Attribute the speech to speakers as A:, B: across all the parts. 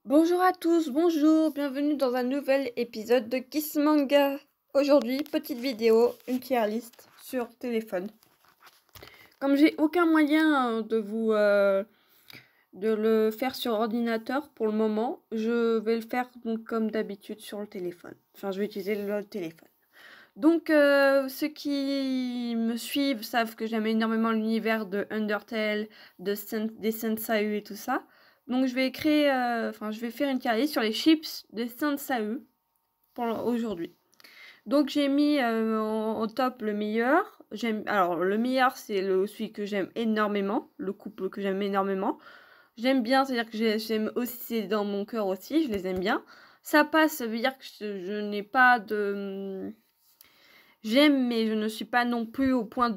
A: Bonjour à tous, bonjour, bienvenue dans un nouvel épisode de Kiss Manga. Aujourd'hui, petite vidéo, une tier list sur téléphone. Comme j'ai aucun moyen de le faire sur ordinateur pour le moment, je vais le faire donc comme d'habitude sur le téléphone. Enfin, je vais utiliser le téléphone. Donc, ceux qui me suivent savent que j'aime énormément l'univers de Undertale, des Sensai et tout ça. Donc, je vais faire une tier list sur les chips de Sensai pour aujourd'hui. Donc, j'ai mis en top le meilleur. Alors, le meilleur, c'est celui que j'aime énormément, le couple que j'aime énormément. J'aime bien, c'est-à-dire que j'aime aussi, c'est dans mon cœur aussi, je les aime bien. Ça passe, ça veut dire que je n'ai pas de... J'aime, mais je ne suis pas non plus au point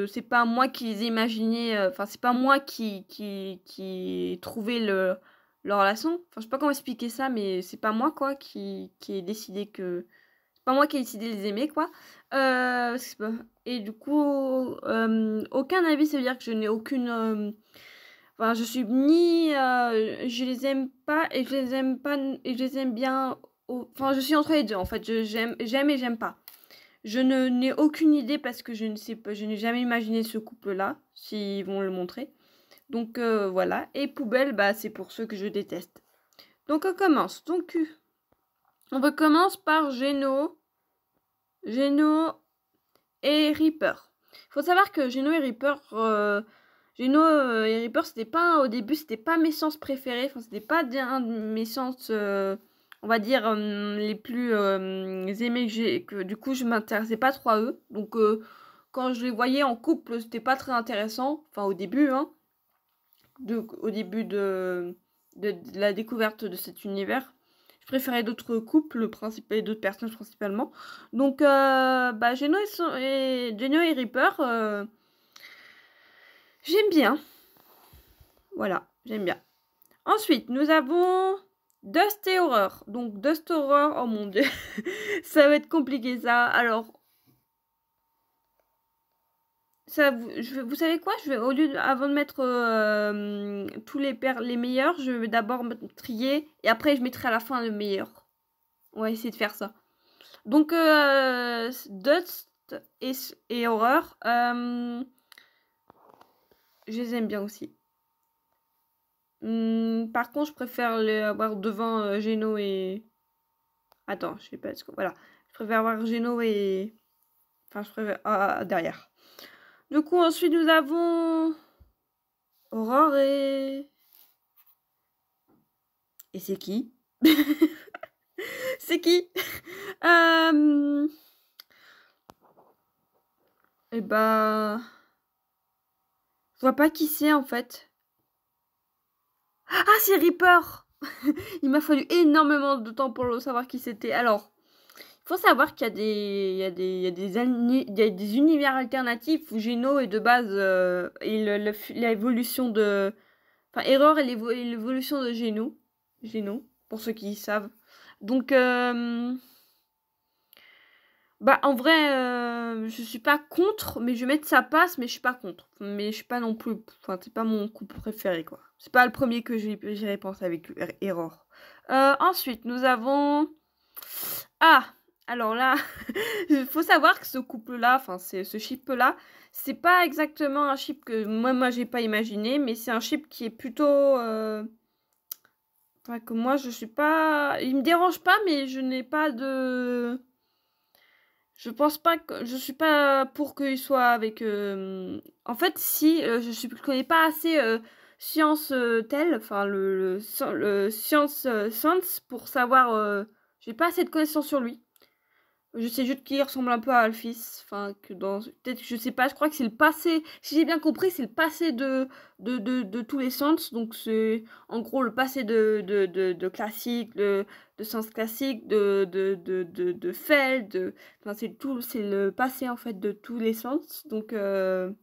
A: c'est pas moi qui les ai imaginés, enfin, c'est pas moi qui ai trouvé leur relation. Enfin, je sais pas comment expliquer ça, mais c'est pas moi, quoi, qui ai décidé que... C'est pas moi qui ai décidé de les aimer, quoi. Et du coup, aucun avis, ça veut dire que je n'ai aucune... Enfin, je suis ni... je les aime pas, et je les aime pas, et je les aime bien... Enfin, je suis entre les deux, en fait. J'aime et j'aime pas. Je n'ai aucune idée parce que je ne sais pas, je n'ai jamais imaginé ce couple-là, s'ils vont le montrer. Donc voilà. Et poubelle, bah c'est pour ceux que je déteste. Donc on commence. Donc on recommence par Geno et Reaper. Il faut savoir que Geno et Reaper, c'était pas au début, c'était pas mes sens préférés. Enfin, c'était pas un de mes sens, on va dire les plus aimés que du coup je m'intéressais pas trop à eux. Donc quand je les voyais en couple, c'était pas très intéressant. Enfin au début, hein, au début de la découverte de cet univers. Je préférais d'autres couples et d'autres personnages principalement. Donc bah Geno et Reaper, j'aime bien. Voilà, j'aime bien. Ensuite, nous avons Dust et Horror. Donc, Dust Horror, oh mon dieu, ça va être compliqué ça. Alors, vous savez quoi? Avant de mettre tous les meilleurs, je vais d'abord me trier et après je mettrai à la fin le meilleur. On va essayer de faire ça. Donc, Dust et Horror, je les aime bien aussi. Par contre, je préfère les avoir devant Geno et... Attends, je sais pas. Voilà. Je préfère avoir Geno et... Enfin, je préfère... derrière. Du coup, ensuite, nous avons... Aurore et... Et c'est qui? C'est qui? Et bah... Je vois pas qui c'est, en fait. Ah, c'est Reaper! Il m'a fallu énormément de temps pour savoir qui c'était. Alors... Il faut savoir qu'il y a des univers alternatifs où Geno est de base et l'évolution de... Enfin, Error et l'évolution de Geno, pour ceux qui savent. Donc, bah en vrai, je suis pas contre, mais je vais mettre sa passe, mais je suis pas contre. Mais je suis pas non plus... Enfin, c'est pas mon couple préféré, quoi. C'est pas le premier que j'irai penser avec Error. Ensuite, nous avons... Ah! Alors là, il faut savoir que ce couple-là, enfin ce ship-là, c'est pas exactement un ship que moi j'ai pas imaginé, mais c'est un ship qui est plutôt... Enfin, que moi je suis pas... Il me dérange pas, mais je n'ai pas de... Je pense pas que... Je suis pas pour qu'il soit avec... En fait, si, je connais pas assez Science Tel, enfin le Science Sense pour savoir... J'ai pas assez de connaissances sur lui. Je sais juste qu'il ressemble un peu à Alphys. Enfin, que dans. Peut-être, je sais pas, je crois que c'est le passé. Si j'ai bien compris, c'est le passé de tous les sens. Donc, c'est en gros le passé de classique, de sens classique, de Feld. Enfin, c'est le passé en fait de tous les sens. Donc voilà.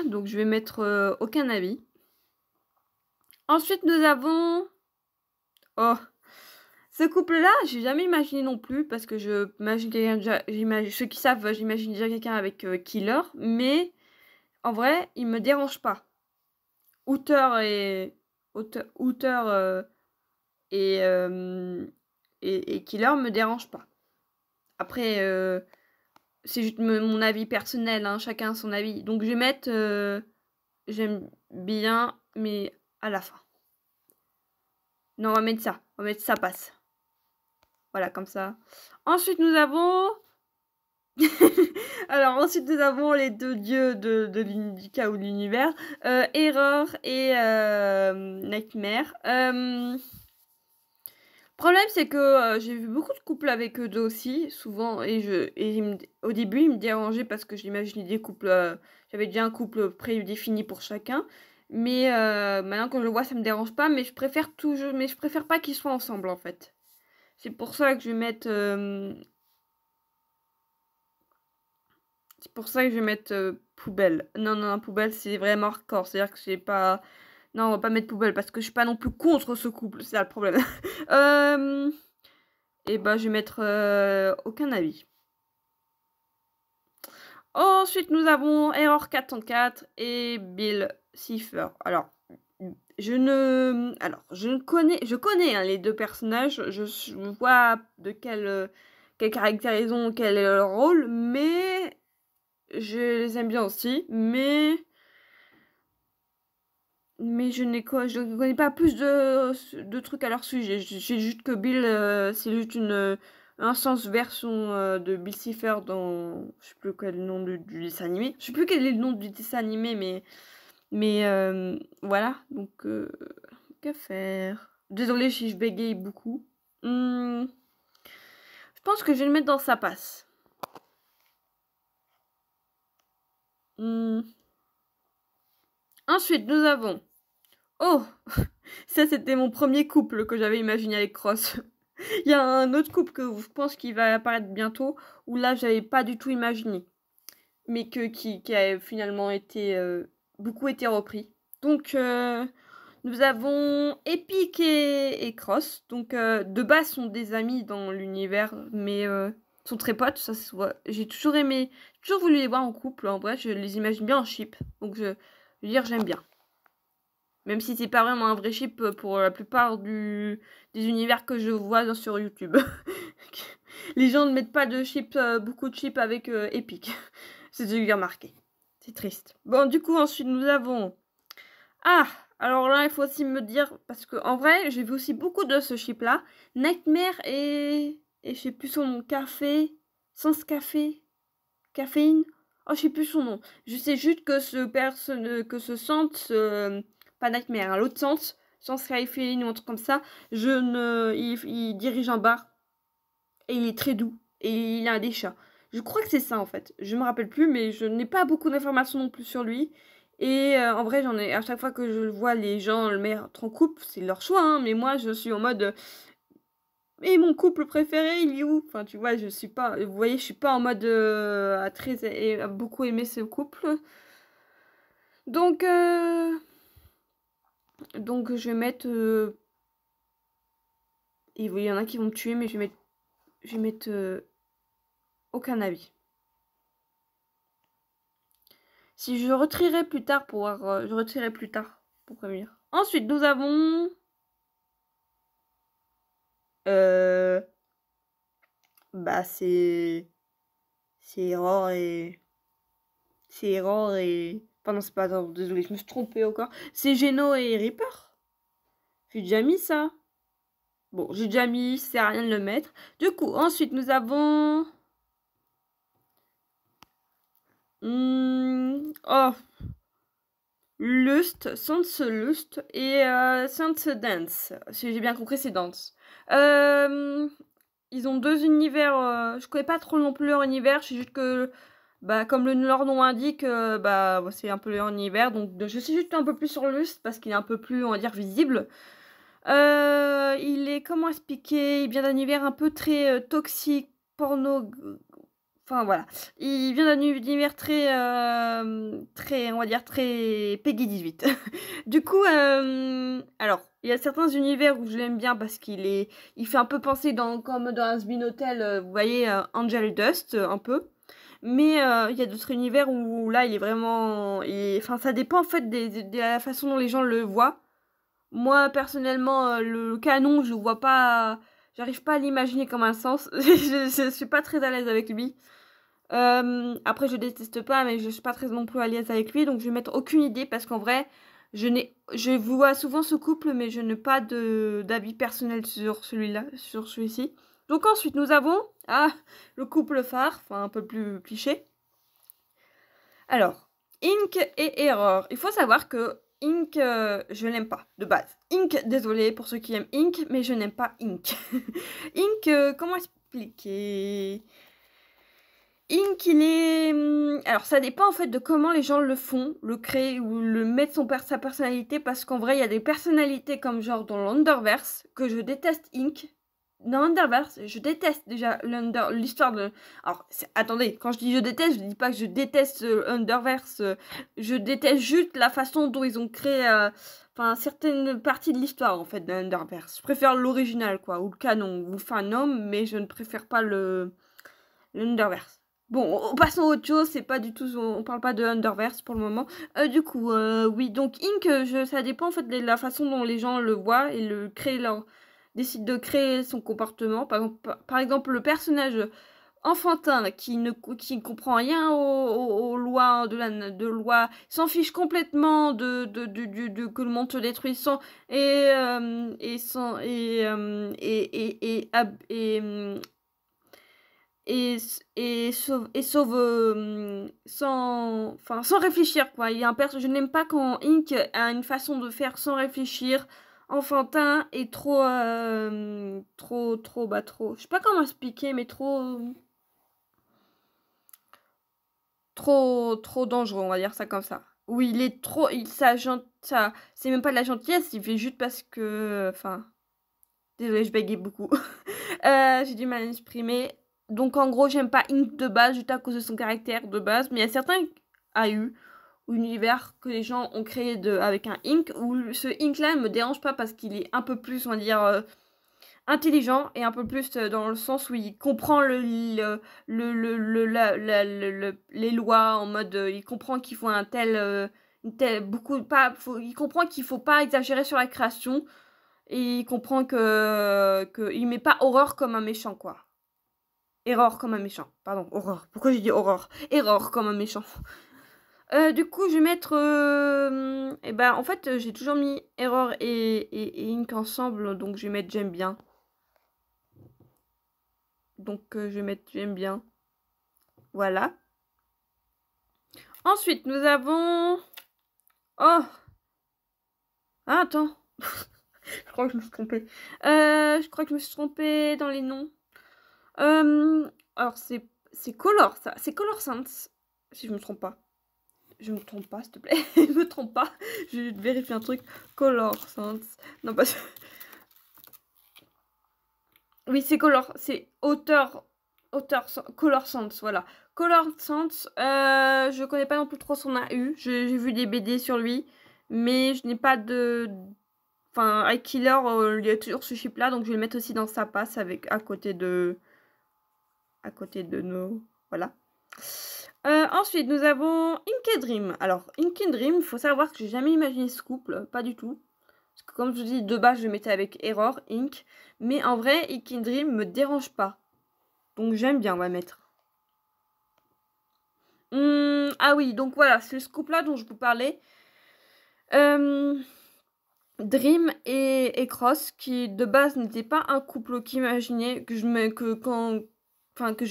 A: Donc, je vais mettre aucun avis. Ensuite, nous avons. Oh! Ce couple-là, j'ai jamais imaginé non plus, parce que je m'imagine quelqu'un, ceux qui savent, j'imagine déjà quelqu'un avec Killer, mais en vrai, il me dérange pas. Outer auteur et, et killer me dérange pas. Après, c'est juste mon avis personnel, hein, chacun a son avis. Donc je vais mettre j'aime bien, mais à la fin. Non, on va mettre ça. On va mettre ça passe. Voilà, comme ça. Ensuite, nous avons... Alors, ensuite, nous avons les deux dieux du chaos de l'univers. Error et Nightmare. Problème, c'est que j'ai vu beaucoup de couples avec eux deux aussi, souvent, au début, ils me dérangeaient parce que j'imaginais des couples, j'avais déjà un couple prédéfini pour chacun, mais maintenant que je le vois, ça me dérange pas, mais je préfère pas qu'ils soient ensemble, en fait. C'est pour ça que je vais mettre, poubelle. Non, non, non, poubelle, c'est vraiment hardcore, c'est-à-dire que j'ai pas... Non, on va pas mettre poubelle parce que je suis pas non plus contre ce couple, c'est ça le problème. Et bah, je vais mettre aucun avis. Ensuite, nous avons Error 404 et Bill Cipher. Alors, je connais hein, les deux personnages. Je vois de quel caractère ils ont, quel est leur rôle, mais je les aime bien aussi. Mais je ne connais pas plus de trucs à leur sujet. J'ai juste que Bill, c'est juste un sens version de Bill Cipher dans... Je sais plus quel est le nom du dessin animé. Je sais plus quel est le nom du dessin animé, mais voilà. Donc, que faire? Désolée si je bégaye beaucoup. Je pense que je vais le mettre dans sa passe. Ensuite, nous avons... Oh, ça c'était mon premier couple que j'avais imaginé avec Cross. Il y a un autre couple que je pense qu'il va apparaître bientôt, où là j'avais pas du tout imaginé, mais qui a finalement été beaucoup été repris. Donc nous avons Epic et Cross. Donc de base sont des amis dans l'univers, mais sont très potes. Ça se voit. J'ai toujours voulu les voir en couple. En vrai, je les imagine bien en ship. Donc je veux dire j'aime bien. Même si c'est pas vraiment un vrai chip pour la plupart des univers que je vois sur YouTube. Les gens ne mettent pas de chip, beaucoup de chips avec Epic. C'est ce que j'ai remarqué. C'est triste. Bon, du coup, ensuite, nous avons... Ah, alors là, il faut aussi me dire... Parce que en vrai, j'ai vu aussi beaucoup de ce chip-là. Nightmare et je sais plus son nom. Sans café. Caféine. Oh, je sais plus son nom. Je sais juste que ce sens... pas Nightmare, hein, l'autre sans Skyfeeling ou un truc comme ça, il dirige un bar et il est très doux et il a des chats. Je crois que c'est ça en fait. Je me rappelle plus, mais je n'ai pas beaucoup d'informations non plus sur lui. Et en vrai, j'en ai à chaque fois que je vois les gens le mettre en couple, c'est leur choix, hein, mais moi je suis en mode et mon couple préféré, il est où? Enfin, tu vois, je suis pas, vous voyez, je suis pas en mode à beaucoup aimer ce couple. Donc je vais mettre... il y en a qui vont me tuer, mais je vais mettre aucun avis. Si je retirerai plus tard pour voir... je retirerai plus tard pour prévenir. Ensuite, nous avons... Bah, c'est... C'est Error et... C'est Error et... Pardon, c'est pas... Attends, désolé, je me suis trompée encore. C'est Geno et Reaper. J'ai déjà mis ça. Bon, j'ai déjà mis, ça sert à rien de le mettre. Du coup, ensuite, nous avons... Oh, Lust, Sense Lust et Sense Dance. Si j'ai bien compris, c'est Dance. Ils ont deux univers. Je connais pas trop non plus leur univers. Je sais juste que, bah, comme leur nom indique, bah, c'est un peu leur univers. Donc, je sais juste un peu plus sur Lust parce qu'il est un peu plus, on va dire, visible. Il est, comment expliquer, il vient d'un univers un peu très toxique, porno. Enfin voilà, il vient d'un univers très, on va dire, très Peggy 18. Du coup, alors, il y a certains univers où je l'aime bien parce il fait un peu penser comme dans Has-Been Hotel, vous voyez, Angel Dust, un peu. Mais il y a d'autres univers où là, il est vraiment... Enfin, ça dépend en fait de la façon dont les gens le voient. Moi, personnellement, le canon, je vois pas... J'arrive pas à l'imaginer comme un sens. Je suis pas très à l'aise avec lui. Après, je déteste pas, mais je suis pas très non plus à l'aise avec lui. Donc, je vais mettre aucune idée parce qu'en vrai, je vois souvent ce couple, mais je n'ai pas d'avis personnel sur celui-là, sur celui-ci. Donc, ensuite, nous avons le couple phare, enfin un peu plus cliché. Alors, Ink et Error. Il faut savoir que Ink, je n'aime pas, de base. Ink, désolé pour ceux qui aiment Ink, mais je n'aime pas Ink. Ink, comment expliquer? Ink, il est... Alors, ça dépend en fait de comment les gens le font, le créent ou le mettent sa personnalité, parce qu'en vrai, il y a des personnalités comme genre dans l'Underverse, que je déteste Ink. Dans l'Underverse, je déteste déjà l'histoire de... Alors, attendez, quand je dis je déteste, je dis pas que je déteste l'Underverse, je déteste juste la façon dont ils ont créé... Enfin, certaines parties de l'histoire, en fait, de l'Underverse. Je préfère l'original, quoi, ou le canon, ou le Fanom, mais je ne préfère pas l'Underverse. Bon, passons à autre chose, c'est pas du tout, on parle pas de Underverse pour le moment. Du coup, oui, donc Ink, ça dépend en fait de la façon dont les gens le voient et décident de créer son comportement. Par exemple, le personnage enfantin qui comprend rien aux lois de loi, s'en fiche complètement que le monde se détruise sans et sauve sans réfléchir quoi. Je n'aime pas quand Ink a une façon de faire sans réfléchir, enfantin et trop, je sais pas comment expliquer, mais trop dangereux, on va dire ça comme ça. Oui, il est trop, ça, c'est même pas de la gentillesse, il fait juste parce que, enfin, désolée, je bégaye beaucoup. J'ai du mal à m'exprimer. Donc en gros, j'aime pas Ink de base, juste à cause de son caractère de base. Mais il y a certains AU ou univers que les gens ont créé avec un Ink, où ce Ink-là ne me dérange pas parce qu'il est un peu plus, on va dire, intelligent et un peu plus dans le sens où il comprend les lois en mode il comprend qu'il faut il comprend qu'il faut pas exagérer sur la création et il comprend que il met pas horreur comme un méchant quoi. Erreur comme un méchant. Pardon, horreur. Pourquoi j'ai dit horreur? Erreur comme un méchant. Du coup, je vais mettre... et ben, en fait, j'ai toujours mis Error et Ink ensemble, donc je vais mettre j'aime bien. Donc, je vais mettre j'aime bien. Voilà. Ensuite, nous avons... Oh! Ah, attends. Je crois que je me suis trompée. Je crois que je me suis trompée dans les noms. Alors, c'est Color, ça. C'est Color Sense, si je me trompe pas. Je me trompe pas, s'il te plaît. Je me trompe pas. Je vais vérifier un truc. Color Sense. Non, pas... Oui, c'est Color. C'est Color Sense, voilà. Color Sense, je connais pas non plus trop son AU. J'ai vu des BD sur lui. Mais je n'ai pas de... Enfin, Eye Killer, il y a toujours ce chip là. Donc, je vais le mettre aussi dans sa passe à côté de nos... Voilà. Ensuite, nous avons Ink Dream. Alors, Ink Dream, il faut savoir que j'ai jamais imaginé ce couple, pas du tout. Parce que comme je vous dis, de base, je le mettais avec Error, Ink. Mais en vrai, Ink Dream me dérange pas. Donc j'aime bien, on va mettre. Ah oui, donc voilà, c'est ce couple-là dont je vous parlais. Dream et Cross, qui de base n'était pas un couple qu'imaginais, que je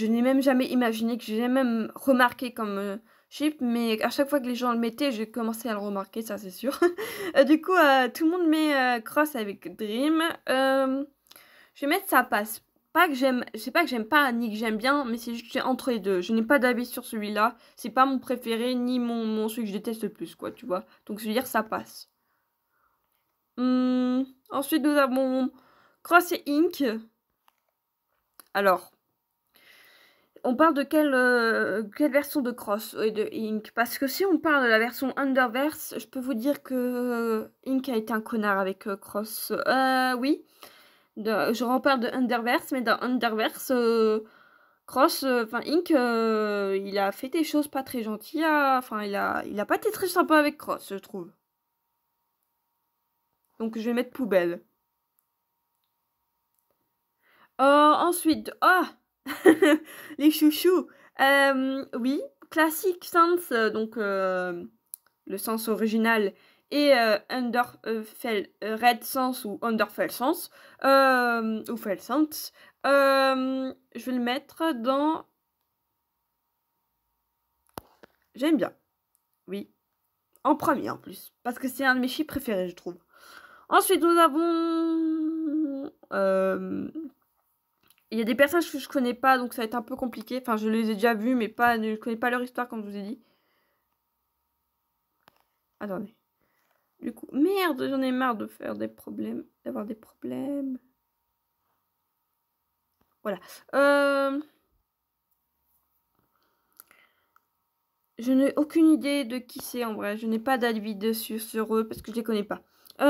A: n'ai même jamais imaginé, que j'ai même remarqué comme chip, mais à chaque fois que les gens le mettaient, j'ai commencé à le remarquer, ça c'est sûr. Du coup, tout le monde met Cross avec Dream. Je vais mettre ça passe. C'est pas que j'aime pas ni que j'aime bien, mais c'est juste que c'est entre les deux. Je n'ai pas d'avis sur celui-là. C'est pas mon préféré, ni celui que je déteste le plus, quoi, tu vois. Donc je veux dire, ça passe. Ensuite, nous avons Cross et Ink. Alors, on parle de quelle version de Cross et de Ink? Parce que si on parle de la version Underverse, je peux vous dire que Ink a été un connard avec Cross. Oui. Je reparle de Underverse, mais dans Underverse, Cross, Ink, il a fait des choses pas très gentilles. Il a pas été très sympa avec Cross, je trouve. Donc, je vais mettre poubelle. Ensuite, les chouchous. Oui, classique sens, donc le sens original, et red sens ou underfell sens, ou fell sens. Je vais le mettre dans... J'aime bien, oui. En premier en plus, parce que c'est un de mes chiffres préférés, je trouve. Ensuite, nous avons... il y a des personnages que je connais pas, donc ça va être un peu compliqué. Enfin, je les ai déjà vus, mais je ne connais pas leur histoire, comme je vous ai dit. Attendez. Du coup, merde, j'en ai marre de faire des problèmes, d'avoir des problèmes. Voilà. Je n'ai aucune idée de qui c'est en vrai. Je n'ai pas d'avis dessus sur eux parce que je les connais pas.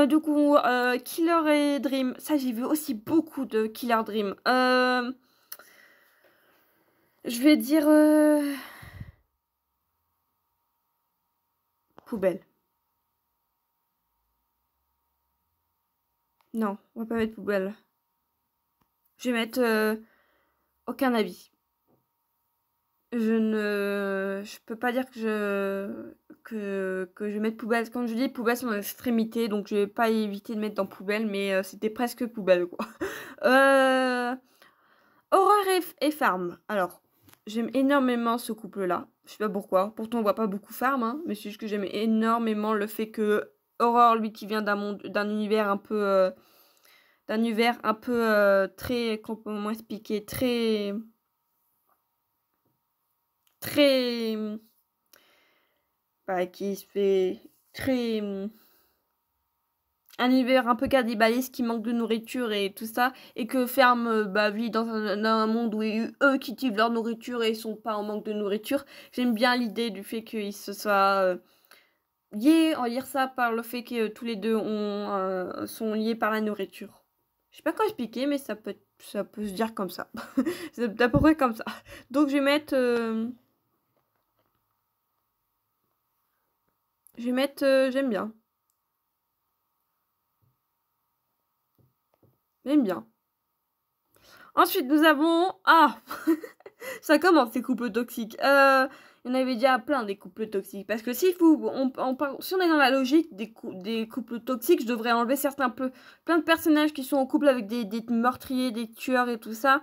A: Du coup, Killer et Dream. Ça, j'ai vu aussi beaucoup de Killer Dream. Je vais dire... poubelle. Non, on va pas mettre poubelle. Je vais mettre aucun avis. Je peux pas dire que je vais mettre poubelle. Comme je dis, poubelle c'est mon extrémité, donc je vais pas éviter de mettre dans poubelle, mais c'était presque poubelle quoi. Horreur et Farm. Alors, j'aime énormément ce couple-là. Je sais pas pourquoi. Pourtant, on voit pas beaucoup Farm, hein, mais c'est juste que j'aime énormément le fait que Horror, lui, qui vient d'un univers un peu, très, comment expliquer, très, bah, qui se fait très, un univers un peu cannibaliste, qui manque de nourriture et tout ça, et que Ferme vit dans un monde où eux cultivent leur nourriture et ils sont pas en manque de nourriture. J'aime bien l'idée du fait qu'ils se soient liés, on va dire ça, par le fait que tous les deux sont liés par la nourriture. Je sais pas comment expliquer, mais ça peut se dire comme ça. C'est à peu près comme ça. Donc je vais mettre... j'aime bien. J'aime bien. Ensuite, nous avons... Ah ça commence, ces couples toxiques. Il y en avait déjà plein des couples toxiques. Parce que si on est dans la logique des couples toxiques, je devrais enlever plein de personnages qui sont en couple avec des meurtriers, des tueurs et tout ça.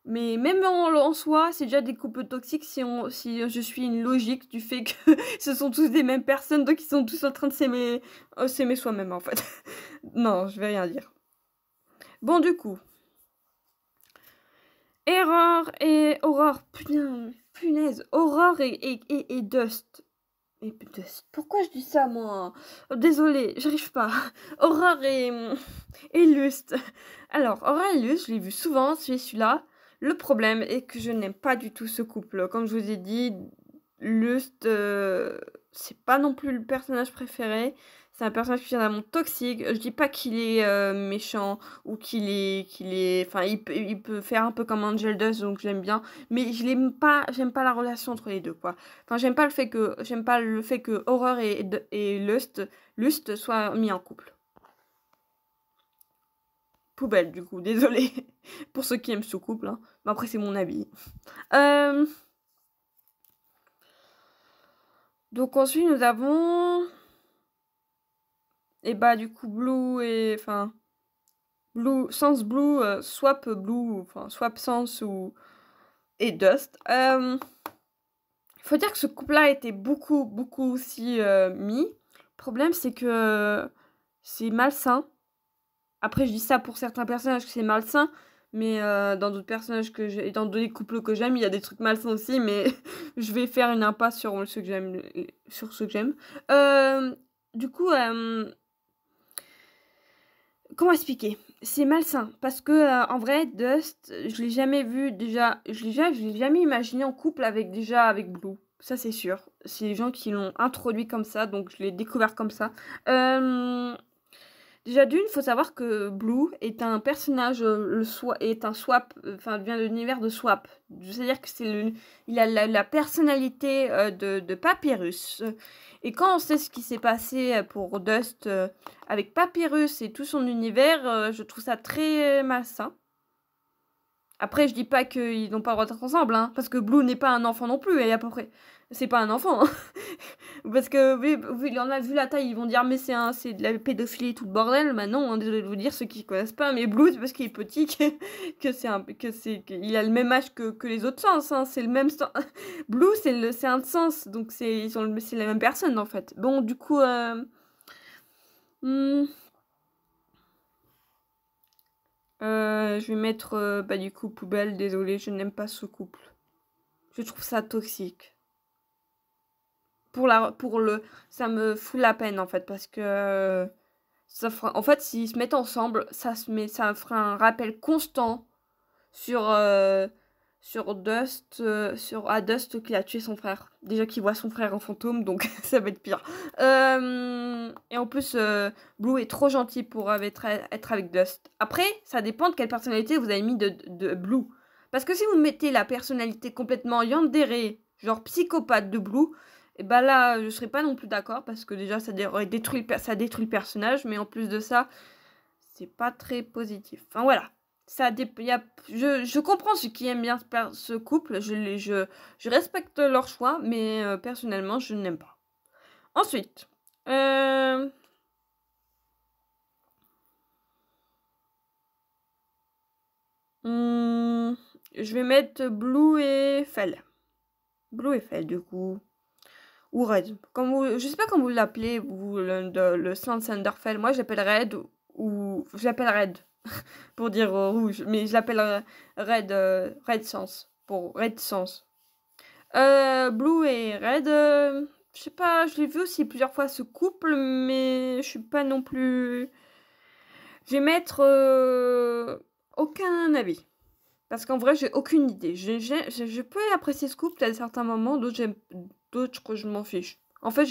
A: Mais même en soi, c'est déjà des couples toxiques si je suis une logique du fait que ce sont tous des mêmes personnes, donc ils sont tous en train de s'aimer soi-même en fait. Non, je vais rien dire. Bon, du coup. Erreur et Aurore, punaise, Aurore et Dust. Et Dust, pourquoi je dis ça moi? Désolée, j'arrive pas. Aurore et Lust. Alors, Aurore et Lust, je l'ai vu souvent, celui-là. Le problème est que je n'aime pas du tout ce couple. Comme je vous ai dit, Lust, c'est pas non plus le personnage préféré. C'est un personnage qui vient d'un monde toxique. Je dis pas qu'il est méchant ou qu'il est... Enfin, il peut faire un peu comme Angel Dust, donc je l'aime bien. Mais j'aime pas la relation entre les deux, quoi. Enfin, j'aime pas le fait que Horror et Lust soient mis en couple. Poubelle, du coup, désolé pour ceux qui aiment ce couple. Hein. Mais après, c'est mon avis. Donc ensuite, nous avons... Et bah du coup, Swap Blue, enfin Swap Sans et Dust. Il faut dire que ce couple-là était beaucoup aussi mis. Le problème, c'est que c'est malsain. Après, je dis ça pour certains personnages que c'est malsain, mais dans d'autres personnages dans d'autres couples que j'aime, il y a des trucs malsains aussi, mais je vais faire une impasse sur ceux que j'aime. Du coup, comment expliquer? C'est malsain parce que en vrai, Dust, je l'ai jamais vu déjà, je l'ai jamais imaginé en couple avec Blue. Ça c'est sûr. C'est les gens qui l'ont introduit comme ça, donc je l'ai découvert comme ça. Déjà d'une, il faut savoir que Blue est un personnage, est un swap, enfin vient de l'univers de Swap. C'est-à-dire que il a la personnalité de Papyrus. Et quand on sait ce qui s'est passé pour Dust avec Papyrus et tout son univers, je trouve ça très malsain. Après, je dis pas qu'ils n'ont pas le droit d'être ensemble, hein, parce que Blue n'est pas un enfant non plus, et à peu près. C'est pas un enfant, hein. Parce que, il en a vu la taille, ils vont dire, mais c'est de la pédophilie et tout le bordel. Bah non, hein, désolé de vous dire, ceux qui connaissent pas, mais Blue, c'est parce qu'il est petit qu'il a le même âge que les autres sens, hein, c'est le même sens. Blue, c'est un sens, donc c'est la même personne, en fait. Bon, du coup, je vais mettre, bah du coup, poubelle, désolé, je n'aime pas ce couple. Je trouve ça toxique. Ça me fout la peine, en fait, parce que en fait, s'ils se mettent ensemble, ça fera un rappel constant sur Dust, à Dust qui a tué son frère. Déjà qu'il voit son frère en fantôme, donc ça va être pire. Et en plus, Blue est trop gentil pour être avec Dust. Après, ça dépend de quelle personnalité vous avez mis de Blue. Parce que si vous mettez la personnalité complètement yandere, genre psychopathe de Blue, et bah là, je serais pas non plus d'accord parce que déjà ça détruit le personnage, mais en plus de ça, c'est pas très positif. Enfin voilà, je comprends ceux qui aiment bien ce couple, je respecte leur choix, mais personnellement, je n'aime pas. Ensuite, je vais mettre Blue et Fel. Blue et Fel, du coup. Ou Red. Je sais pas comment vous l'appelez, vous, le Sand Sanderfell. Moi, je l'appelle Red ou je l'appelle Red pour dire rouge, mais je l'appelle Red Sans pour Red Sans. Blue et Red, je sais pas, je l'ai vu aussi plusieurs fois ce couple, mais je suis pas non plus. Je vais mettre aucun avis. Parce qu'en vrai, j'ai aucune idée. Je peux apprécier ce couple à certains moments, d'autres que je m'en fiche. En fait,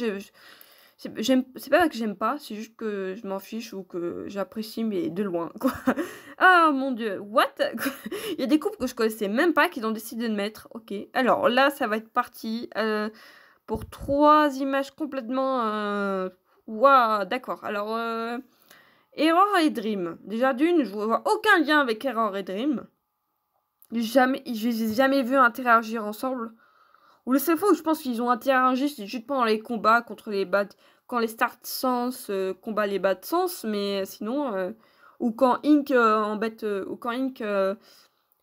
A: c'est pas que j'aime pas, c'est juste que je m'en fiche ou que j'apprécie, mais de loin, quoi. Ah mon dieu, what? Il y a des couples que je connaissais même pas qui ont décidé de mettre. Ok, alors là, ça va être parti pour 3 images complètement. Waouh, d'accord. Alors, Error et Dream. Déjà d'une, je vois aucun lien avec Error et Dream. Je les ai jamais vus interagir ensemble. Ou le seul fois où je pense qu'ils ont interagi, c'est juste pendant les combats contre les Bad. Quand les Start Sans combat les Bad Sans, mais sinon. Ou quand Ink ou quand Ink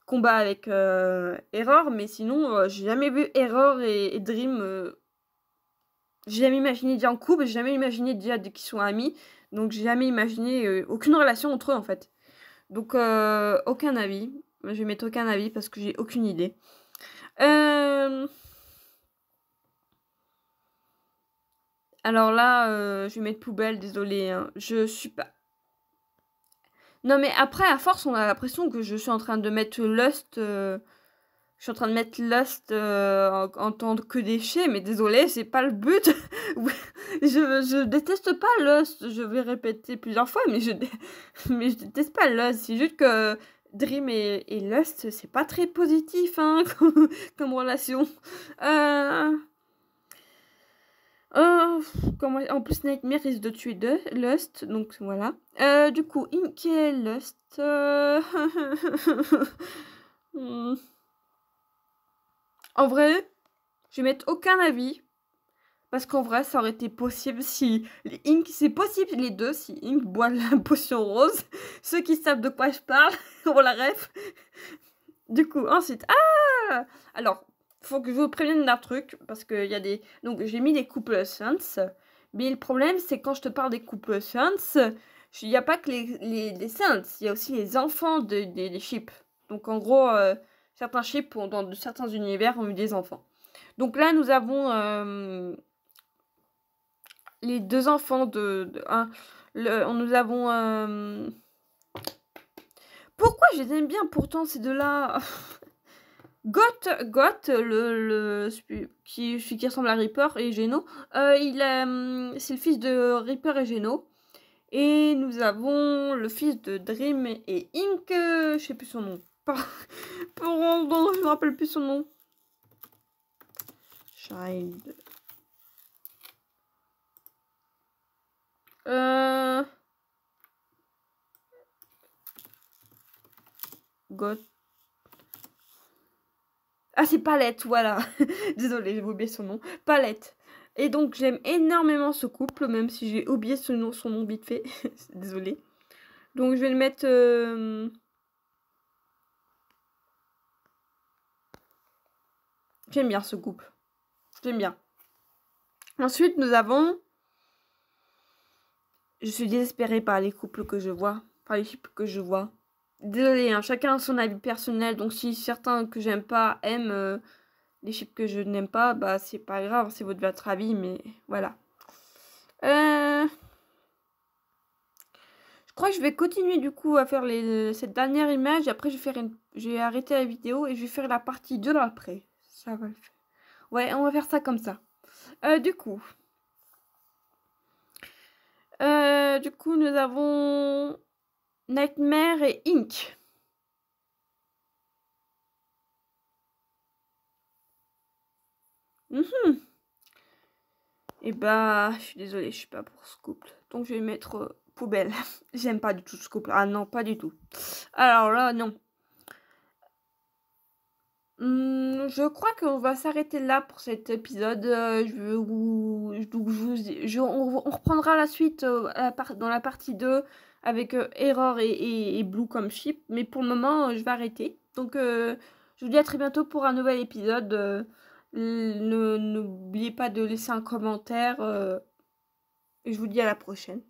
A: combat avec Error, mais sinon, j'ai jamais vu Error et Dream. J'ai jamais imaginé dire en couple, j'ai jamais imaginé dire qu'ils sont amis. Donc j'ai jamais imaginé aucune relation entre eux en fait. Donc aucun avis. Je vais mettre aucun avis parce que j'ai aucune idée. Alors là, je vais mettre poubelle, désolé. Hein. Je suis pas. Non mais après, à force, on a l'impression que je suis en train de mettre Lust. Je suis en train de mettre Lust en tant que déchet, mais désolé, c'est pas le but. je déteste pas Lust. Je vais répéter plusieurs fois, mais je déteste pas Lust. C'est juste que Dream et Lust, c'est pas très positif hein, comme relation. En plus, Nightmare risque de tuer Lust, donc voilà. Du coup, Ink et Lust. En vrai, je vais mettre aucun avis. Parce qu'en vrai, ça aurait été possible si Ink, c'est possible les deux, si Ink boit la potion rose. Ceux qui savent de quoi je parle, on la ref. Du coup, ensuite, alors, faut que je vous prévienne d'un truc, parce qu'il y a des... Donc, j'ai mis des couples Saints, mais le problème, c'est quand je te parle des couples Saints, il n'y a pas que les Saints, il y a aussi les enfants des ships. Donc, en gros, certains ships, dans certains univers, ont eu des enfants. Donc là, nous avons les deux enfants nous avons... Pourquoi je les aime bien, pourtant, ces deux-là? Goth, celui qui ressemble à Reaper et Geno, c'est le fils de Reaper et Geno. Et nous avons le fils de Dream et Ink, je sais plus son nom. Pardon, je me rappelle plus son nom. Child. God. Ah, c'est Palette, voilà. Désolée, j'ai oublié son nom. Palette. Et donc, j'aime énormément ce couple, même si j'ai oublié son nom vite fait. Désolée. Donc, je vais le mettre... J'aime bien ce couple. J'aime bien. Ensuite, nous avons... Je suis désespérée par les couples que je vois. Par les couples que je vois. Désolée, hein, chacun a son avis personnel. Donc, si certains que j'aime pas aiment les chips que je n'aime pas, bah, c'est pas grave. C'est votre avis, mais voilà. Je crois que je vais continuer du coup à faire cette dernière image. Après, je vais arrêter la vidéo et je vais faire la partie 2 là après. Ça va le faire. Ouais, on va faire ça comme ça. Du coup, nous avons Nightmare et Ink. Et bah, je suis désolée, je suis pas pour ce couple. Donc je vais mettre poubelle. J'aime pas du tout ce couple. Ah non, pas du tout. Alors là, non. Je crois qu'on va s'arrêter là pour cet épisode. On reprendra la suite dans la partie 2 avec Error et Blue comme chip. Mais pour le moment, je vais arrêter. Donc, je vous dis à très bientôt pour un nouvel épisode. N'oubliez pas de laisser un commentaire. Et je vous dis à la prochaine.